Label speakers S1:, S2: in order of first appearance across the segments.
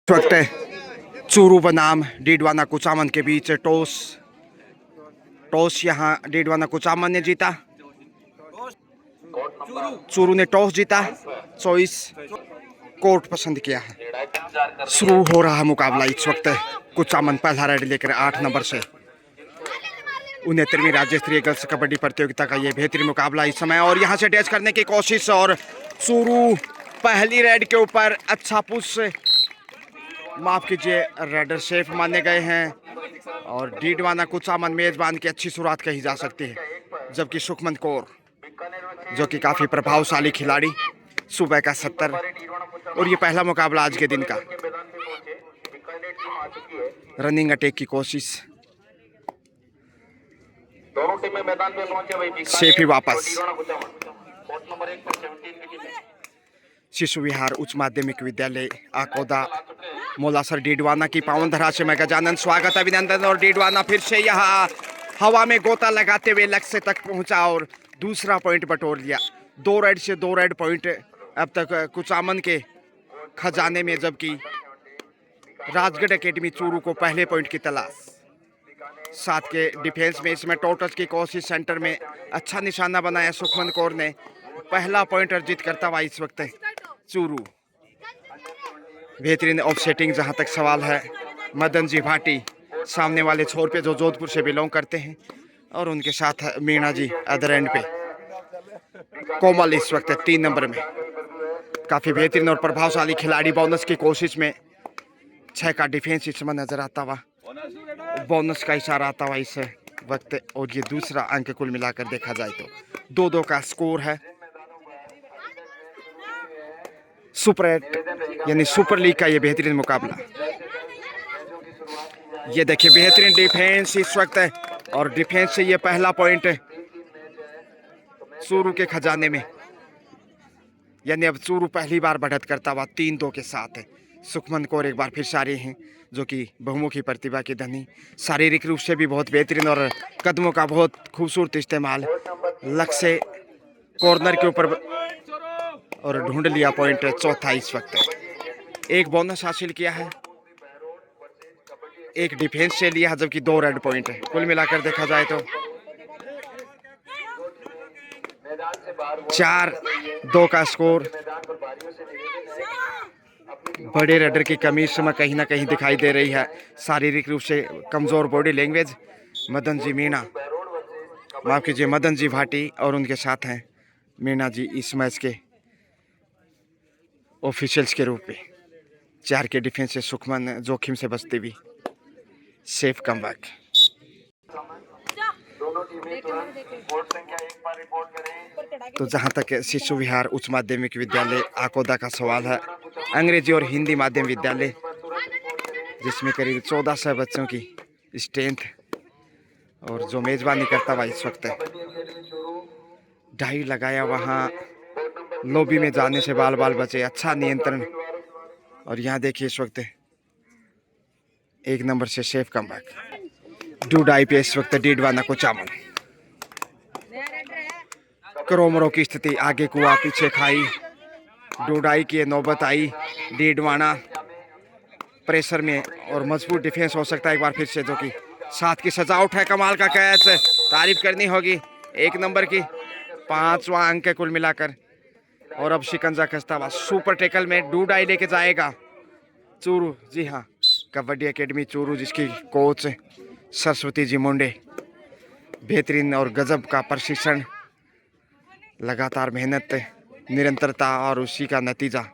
S1: वक्त है चूरू बनाम डीडवाना कुचामन के बीच टॉस यहाँ डीडवाना कुचामन ने जीता। चूरू ने टॉस जीता, चॉइस कोर्ट पसंद किया है। शुरू हो रहा मुकाबला इस वक्त। कुचामन पहला रेड लेकर 8 नंबर से 69वीं राज्य स्तरीय गर्ल्स कबड्डी प्रतियोगिता का ये बेहतरीन मुकाबला इस समय, और यहाँ से डैश करने की कोशिश, और चूरू पहली रेड के ऊपर अच्छा पुश, माफ कीजिए, रेडर सेफ माने गए हैं। और डीडवाना कुचामन मेजबान की अच्छी शुरुआत कही जा सकती है, जबकि सुखमन कौर जो कि काफी प्रभावशाली खिलाड़ी, सुबह का 70, और ये पहला मुकाबला आज के दिन का। रनिंग अटैक की कोशिश,
S2: दोनों टीमें मैदान में पहुंचे भाई।
S1: सेफ ही वापस। शिशु विहार उच्च माध्यमिक विद्यालय आकोदा मोलासर डीडवाना की पावन धरा से मैं गजानंद स्वागत अभिनंदन। और डीडवाना फिर से यहाँ हवा में गोता लगाते हुए लक्ष्य तक पहुंचा और दूसरा पॉइंट बटोर लिया। 2 रेड से 2 रेड पॉइंट अब तक कुचामन के खजाने में, जबकि राजगढ़ एकेडमी चूरू को पहले पॉइंट की तलाश। 7 के डिफेंस में इसमें टोटस की कोशिश, सेंटर में अच्छा निशाना बनाया सुखमन कौर ने। पहला पॉइंट अर्जित करता हुआ इस वक्त चूरू। बेहतरीन ऑफसेटिंग जहां तक सवाल है, मदन जी भाटी सामने वाले छोर पे जो जोधपुर से बिलोंग करते हैं, और उनके साथ मीणा जी अदर एंड पे। कोमल इस वक्त 3 नंबर में काफी बेहतरीन और प्रभावशाली खिलाड़ी। बोनस की कोशिश में 6 का डिफेंस इसमें नजर आता हुआ, बोनस का इशारा आता हुआ इस वक्त। और ये दूसरा अंक कुल मिलाकर देखा जाए तो 2-2 का स्कोर है। सुपर 8 यानी सुपर लीग का ये बेहतरीन मुकाबला। ये देखिए बेहतरीन डिफेंस इस वक्त है, और डिफेंस से ये पहला पॉइंट चूरू के खजाने में, यानी अब चूरू पहली बार बढ़त करता हुआ 3-2 के साथ है। सुखमन कौर एक बार फिर सारे हैं, जो कि बहुमुखी प्रतिभा के धनी, शारीरिक रूप से भी बहुत बेहतरीन, और कदमों का बहुत खूबसूरत इस्तेमाल। लक्ष्य कॉर्नर के ऊपर और ढूंढ लिया पॉइंट, चौथा इस वक्त। एक बोनस हासिल किया है, एक डिफेंस से लिया, जबकि 2 रेड पॉइंट है। कुल मिलाकर देखा जाए तो 4-2 का स्कोर। बड़े रेडर की कमी इस समय कहीं ना कहीं दिखाई दे रही है। शारीरिक रूप से कमजोर बॉडी लैंग्वेज मदन जी मीणा, माफ कीजिए, मदन जी भाटी, और उनके साथ हैं मीणा जी इस मैच के ऑफिशियल्स के रूप में। 4 के डिफेंस से सुखमन जोखिम से बचती हुई सेफ कमबैक। तो जहां तक शिशु विहार उच्च माध्यमिक विद्यालय आकोदा का सवाल है, अंग्रेजी और हिंदी माध्यम विद्यालय, जिसमें करीब 1400 बच्चों की स्ट्रेंथ, और जो मेजबानी करता हुआ इस वक्त ढाई लगाया, वहाँ लॉबी में जाने से बाल बाल बचे। अच्छा नियंत्रण, और यहाँ देखिए इस वक्त 1 नंबर से सेफ कमबैक। डूडाई पे इस वक्त डीडवाना कुचामन। क्रोमरों की स्थिति, आगे कुआ पीछे खाई, डूडाई की नौबत आई। डीडवाना प्रेशर में, और मजबूत डिफेंस हो सकता है एक बार फिर से, जो कि 7 की सजावट है। कमाल का कैच, तारीफ करनी होगी 1 नंबर की। 5वां अंक कुल मिलाकर, और अब शिकंजा कसता हुआ सुपर टेकल में डूडाई लेके जाएगा चूरू। जी हाँ, कबड्डी एकेडमी चूरू, जिसकी कोच सरस्वती जी मुंडे। बेहतरीन और गजब का प्रशिक्षण, लगातार मेहनत, निरंतरता, और उसी का नतीजा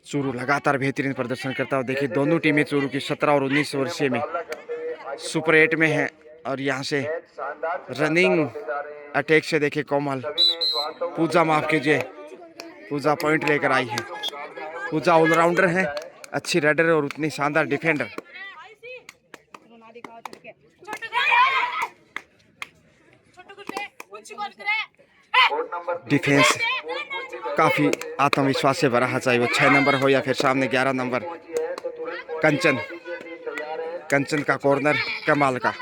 S1: चूरू लगातार बेहतरीन प्रदर्शन करता है। देखिए दोनों टीमें चूरू की 17 और 19 वर्षीय में सुपर 8 में है, और यहाँ से रनिंग अटैक से देखिए कोमल, पूजा माफ कीजिए, पूजा पॉइंट लेकर आई है। पूजा ऑलराउंडर है, अच्छी रेडर और उतनी शानदार डिफेंडर। डिफेंस काफी आत्मविश्वास से भरा है, चाहे वो 6 नंबर हो या फिर सामने 11 नंबर कंचन का कॉर्नर कमाल का।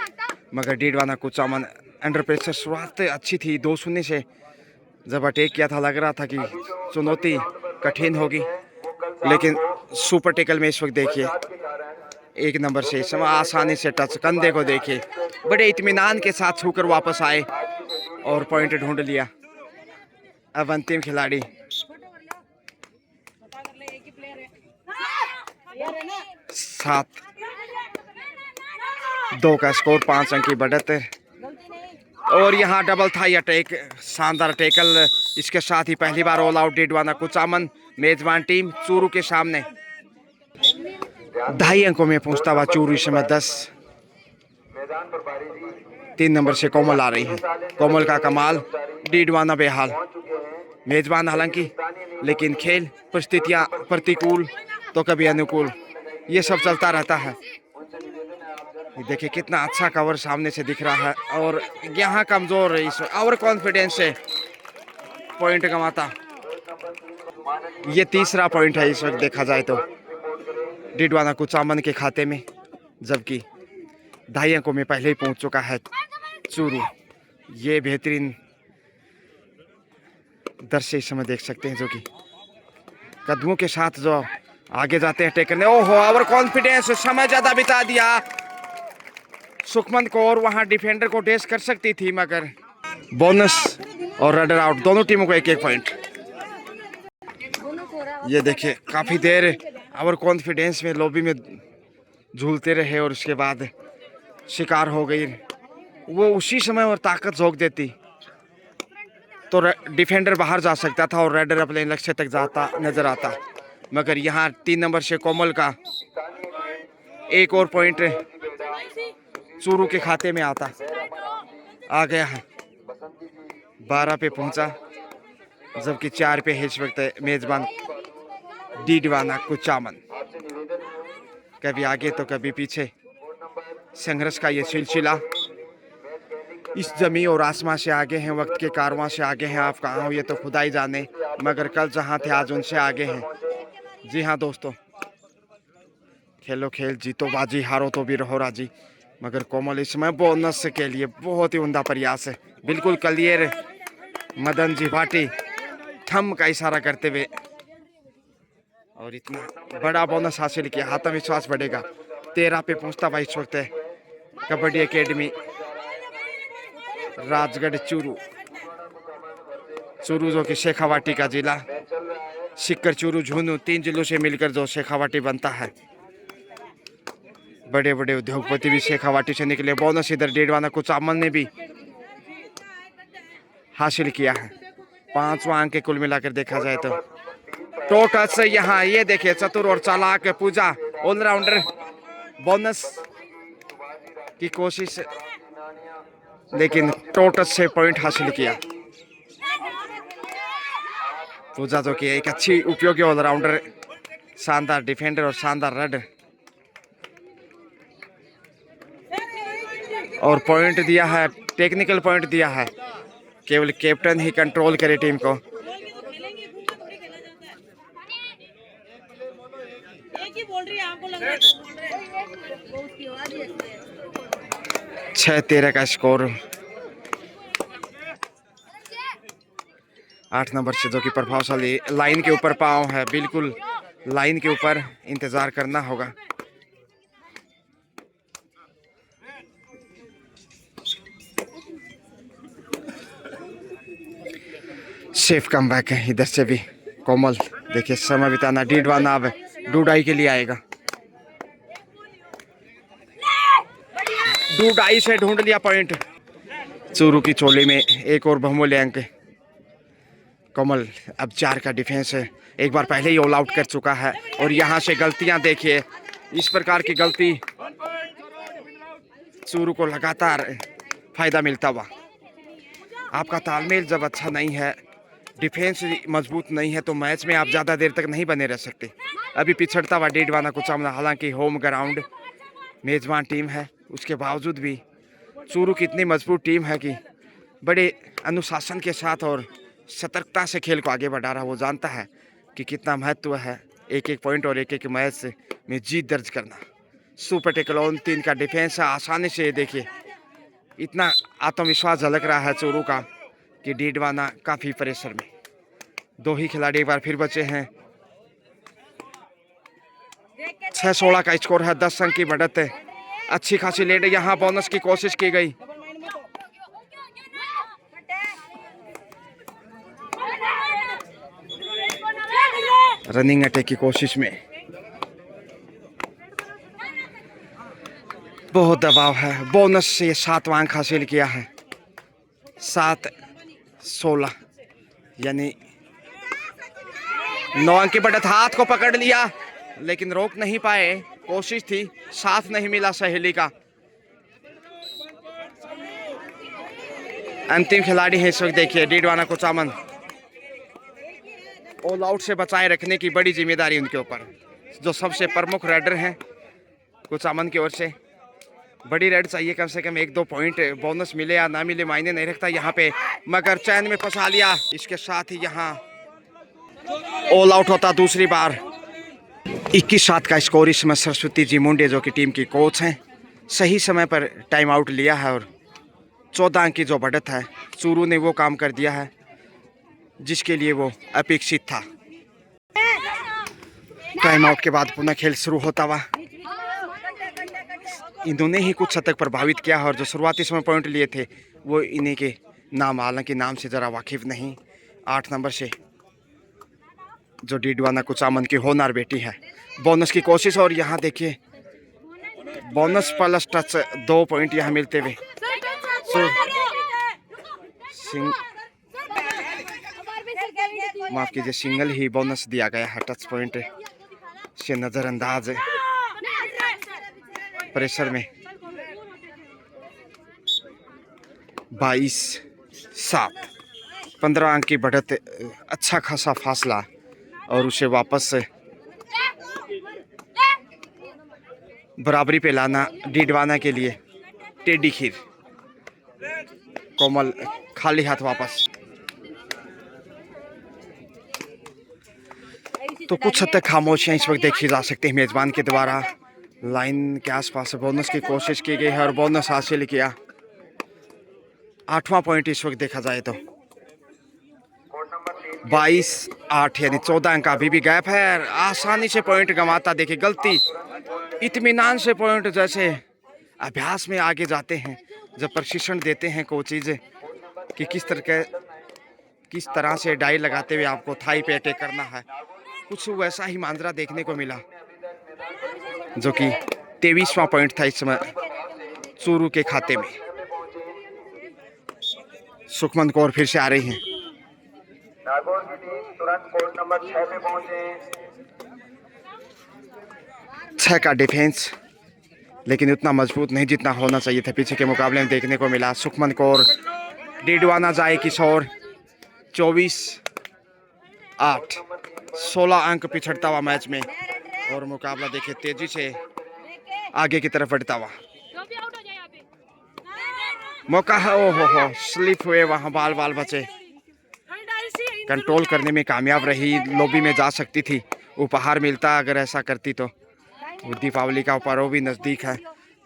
S1: मगर डीडवाना कुचामन अंडर प्रेशर, शुरुआत अच्छी थी 2-0 से। जब अटैक किया था लग रहा था कि चुनौती कठिन होगी, लेकिन सुपर टेकल में इस वक्त देखिए एक नंबर से इस समय आसानी से टच, कंधे को देखिए बड़े इत्मीनान के साथ छूकर वापस आए और पॉइंट ढूंढ लिया। अब अंतिम खिलाड़ी 7-2 का स्कोर, 5 अंक की बढ़त है। और यहाँ डबल था या टेक, शानदार टेकल। इसके साथ ही पहली बार ऑल आउट डीडवाना कुचामन, मेजबान टीम चूरू के सामने 2.5 अंकों में पहुंचता हुआ चूरू इस समय 10। 3 नंबर से कोमल आ रही है, कोमल का कमाल, डीडवाना बेहाल। मेजबान हालांकि, लेकिन खेल परिस्थितियां प्रतिकूल तो कभी अनुकूल, ये सब चलता रहता है। देखिए कितना अच्छा कवर सामने से दिख रहा है और यहाँ कमजोर इस और कॉन्फिडेंस से पॉइंट कमाता। ये तीसरा पॉइंट है इस वक्त देखा जाए तो डीडवाना कुचामन के खाते में, जबकि 2.5 अंकों में पहले ही पहुंच चुका है चूरू। ये बेहतरीन दृश्य इस समय देख सकते हैं, जो कि कदमों के साथ जो आगे जाते हैं टेकने। ओहो, और कॉन्फिडेंस, समय ज्यादा बिता दिया सुखमन को, और वहां डिफेंडर को डेस कर सकती थी, मगर बोनस और रडर आउट, दोनों टीमों को 1-1 पॉइंट। ये देखिए काफी देर और कॉन्फिडेंस में लॉबी में झूलते रहे और उसके बाद शिकार हो गई वो। उसी समय और ताकत झोंक देती तो डिफेंडर बाहर जा सकता था और रेडर अपने लक्ष्य तक जाता नजर आता, मगर यहाँ 3 नंबर से कोमल का 1 और पॉइंट चूरू के खाते में आता, आ गया है। 12 पे पहुंचा, जबकि 4 पे है इस वक्त मेजबान डीडवाना कुचामन। कभी आगे तो कभी पीछे, संघर्ष का ये सिलसिला इस जमी और आसमां से आगे हैं, वक्त के कारवां से आगे हैं। आप कहाँ हो ये तो खुदा ही जाने, मगर कल जहाँ थे आज उनसे आगे हैं। जी हाँ दोस्तों, खेलो खेल, जीतो बाजी, हारो तो भी रहो राजी। मगर कोमल इस समय बोनस के लिए बहुत ही उम्दा प्रयास है, बिल्कुल क्लियर मदन जी भाटी थम का इशारा करते हुए, और इतना बड़ा बोनस हासिल किया, आत्मविश्वास बढ़ेगा। 13 पे पहुंचता हुआ इस वक्त कबड्डी एकेडमी राजगढ़ चूरू, चूरू जो कि शेखावाटी का जिला, सिक्कर चूरू झुंझुनू 3 जिलों से मिलकर जो शेखावाटी बनता है। बड़े बड़े उद्योगपति भी शेखावाटी से निकले। बोनस इधर डीडवाना कुचामन ने भी हासिल किया है, 5वां अंक कुल मिलाकर देखा जाए तो। टोटल से यहाँ ये देखिए चतुर और चालाक पूजा ऑलराउंडर, बोनस की कोशिश, लेकिन टोटल से पॉइंट हासिल किया। पूजा जो कि एक अच्छी उपयोगी ऑलराउंडर, शानदार डिफेंडर और शानदार रड, और पॉइंट दिया है, टेक्निकल पॉइंट दिया है। केवल कैप्टन ही कंट्रोल करे टीम को। 6-13 का स्कोर। 8 नंबर से जो कि प्रभावशाली लाइन के ऊपर पाँव है, बिल्कुल लाइन के ऊपर इंतजार करना होगा। सेफ कम बैक है इधर से भी। कोमल देखिए समय बिताना, डीडवाना अब डूडाई के लिए आएगा। डूडाई से ढूंढ लिया पॉइंट, चूरू की चोली में 1 और बहुमूल्य अंक। कोमल अब 4 का डिफेंस है, एक बार पहले ही ऑल आउट कर चुका है। और यहाँ से गलतियां देखिए, इस प्रकार की गलती चूरू को लगातार फायदा मिलता हुआ। आपका तालमेल जब अच्छा नहीं है, डिफेंस मजबूत नहीं है, तो मैच में आप ज़्यादा देर तक नहीं बने रह सकते। अभी पिछड़ता हुआ डीडवाना कुचामन, हालांकि होम ग्राउंड मेजबान टीम है, उसके बावजूद भी चूरू की इतनी मजबूत टीम है कि बड़े अनुशासन के साथ और सतर्कता से खेल को आगे बढ़ा रहा। वो जानता है कि कितना महत्व है 1-1 पॉइंट और 1-1 मैच में जीत दर्ज करना। सुपर टेकल ऑन 3 का डिफेंस है, आसानी से देखिए इतना आत्मविश्वास झलक रहा है चूरू का कि डीडवाना काफ़ी प्रेशर में। 2 ही खिलाड़ी एक बार फिर बचे हैं। 6-16 का स्कोर है, 10 अंक की बढ़त है। अच्छी खासी लीड है। यहाँ बोनस की कोशिश की गई, रनिंग अटैक की कोशिश में बहुत दबाव है। बोनस से 7वां अंक हासिल किया है, 7-16 यानी 9 अंक की बढ़त। हाथ को पकड़ लिया लेकिन रोक नहीं पाए, कोशिश थी, साथ नहीं मिला सहेली का। अंतिम खिलाड़ी है इस वक्त, देखिए डीडवाना कुचामन। ऑल आउट से बचाए रखने की बड़ी जिम्मेदारी उनके ऊपर, जो सबसे प्रमुख रेडर हैं कुचामन की ओर से। बड़ी रेड चाहिए, कम से कम 1-2 पॉइंट। बोनस मिले या ना मिले मायने नहीं रखता यहाँ पे, मगर चैन में फंसा लिया। इसके साथ ही यहाँ ऑल आउट होता दूसरी बार। 21-7 का स्कोर। इसमें सरस्वती जी मुंडे जो कि टीम की कोच हैं, सही समय पर टाइम आउट लिया है और 14 अंक की जो बढ़त है, चूरू ने वो काम कर दिया है जिसके लिए वो अपेक्षित था। टाइम आउट के बाद पुनः खेल शुरू होता हुआ इन्होंने ही कुछ हद तक प्रभावित किया है, और जो शुरुआती समय पॉइंट लिए थे वो इन्हीं के नाम, हालांकि नाम से ज़रा वाकिफ नहीं। 8 नंबर से जो डीडवाना कुचामन की होनार बेटी है। बोनस की कोशिश, और यहाँ देखिए बोनस प्लस टच 2 पॉइंट यहाँ मिलते हुए माफ कीजिए, सिंगल ही बोनस दिया गया है। टच पॉइंट से नजरअंदाज प्रेशर में। 22-7, 15 अंक की बढ़त, अच्छा खासा फासला, और उसे वापस बराबरी पे लाना डीडवाना के लिए टेडी खीर। कोमल खाली हाथ वापस। तो कुछ हद तक खामोशियां इस वक्त देखी जा सकती है मेजबान के द्वारा। लाइन के आसपास बोनस की कोशिश की गई है और बोनस हासिल किया। 8वां पॉइंट इस वक्त देखा जाए तो 22-8 यानी 14 अंक का अभी भी गैप है। आसानी से पॉइंट गंवाता, देखिए गलती, इत्मीनान से पॉइंट, जैसे अभ्यास में आगे जाते हैं, जब प्रशिक्षण देते हैं कोचेज कि किस तरह से डाई लगाते हुए आपको थाई पे अटैक करना है, कुछ वैसा ही मांजरा देखने को मिला, जो कि 23वां पॉइंट था इस समय चूरू के खाते में। सुखमन कौर फिर से आ रही हैं।
S2: नागौर की टीम तुरंत कोर्ट नंबर 6 पे पहुंचे।
S1: 6 का डिफेंस, लेकिन उतना मजबूत नहीं जितना होना चाहिए था, पीछे के मुकाबले में देखने को मिला। सुखमन कौर, डीडवाना जाए किशोर। 24-8, 16 अंक पिछड़ता हुआ मैच में, और मुकाबला देखिए तेजी से आगे की तरफ बढ़ता हुआ। मौका है, ओ हो स्लिप हुए, वहां बाल बचे। कंट्रोल करने में कामयाब रही, लॉबी में जा सकती थी, उपहार मिलता अगर ऐसा करती तो। दीपावली का पर्व भी नजदीक है,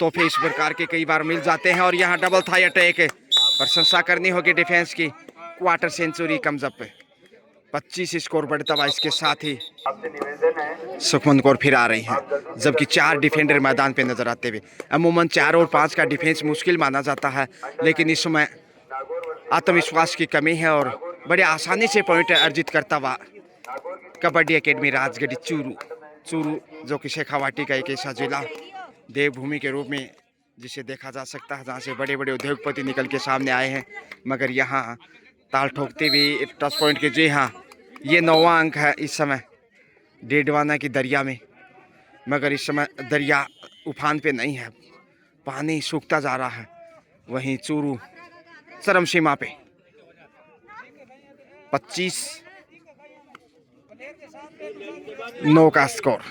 S1: तोहफे इस प्रकार के कई बार मिल जाते हैं। और यहाँ डबल थाई अटैक, प्रशंसा करनी होगी डिफेंस की। Quarter century comes up, 25 score बढ़ता हुआ। इसके साथ ही
S2: आपसे निवेदन है,
S1: सुखमन कौर फिर आ रही हैं, जबकि 4 डिफेंडर मैदान पे नजर आते हुए। अमूमन 4 और 5 का डिफेंस मुश्किल माना जाता है, लेकिन इस समय आत्मविश्वास की कमी है और बड़े आसानी से पॉइंट अर्जित करता हुआ कबड्डी एकेडमी राजगढ़ी चूरू, जो कि शेखावाटी का एक ऐसा जिला, देवभूमि के रूप में जिसे देखा जा सकता है, जहाँ से बड़े बड़े उद्योगपति निकल के सामने आए हैं, मगर यहाँ ताल ठोकते हुए टच पॉइंट के। जी हाँ, ये 9वां अंक है इस समय डीडवाना की दरिया में, मगर इस समय दरिया उफान पे नहीं है, पानी सूखता जा रहा है। वहीं चूरू चरम सीमा पे। 25-9 का स्कोर।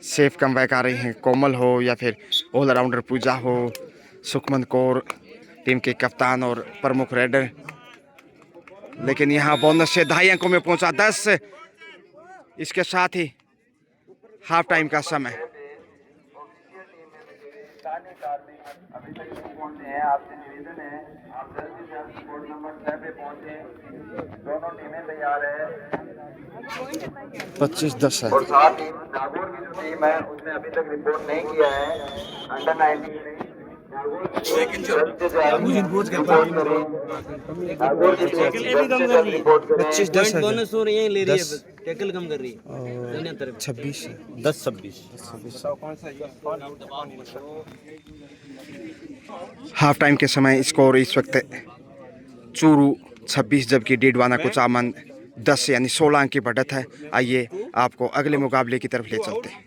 S1: सेफ कम बैक आ रही हैं, कोमल हो या फिर ऑलराउंडर पूजा हो, सुखमन कौर टीम के कप्तान और प्रमुख रेडर। लेकिन यहाँ बोनस से 2.5 अंकों में पहुंचा 10। इसके साथ ही हाफ टाइम का समय।
S2: अभी तक नहीं पहुंचे हैं, आपसे निवेदन है आप जल्द से जल्द कोर्ट नंबर 6 पे पहुंचे। दोनों टीमें तैयार है
S1: 25-10 है।
S2: और साथ ही नागौर की जो टीम है उसने अभी तक रिपोर्ट नहीं किया है। अंडर 19 नागौर की टीम जल्द से जल्द रिपोर्ट करें। नागौर की टीम जल्द से जल्द रिपोर्ट करें।
S1: 25-10 है।
S3: बोनस हो रही है ले रही है टैकल कम कर रही है
S1: 26
S3: 10-26
S1: हाफ टाइम के समय स्कोर इस वक्त चूरू 26 जबकि डीडवाना कुचामन 10 यानी 16 अंक की बढ़त है। आइए आपको अगले मुकाबले की तरफ ले चलते हैं।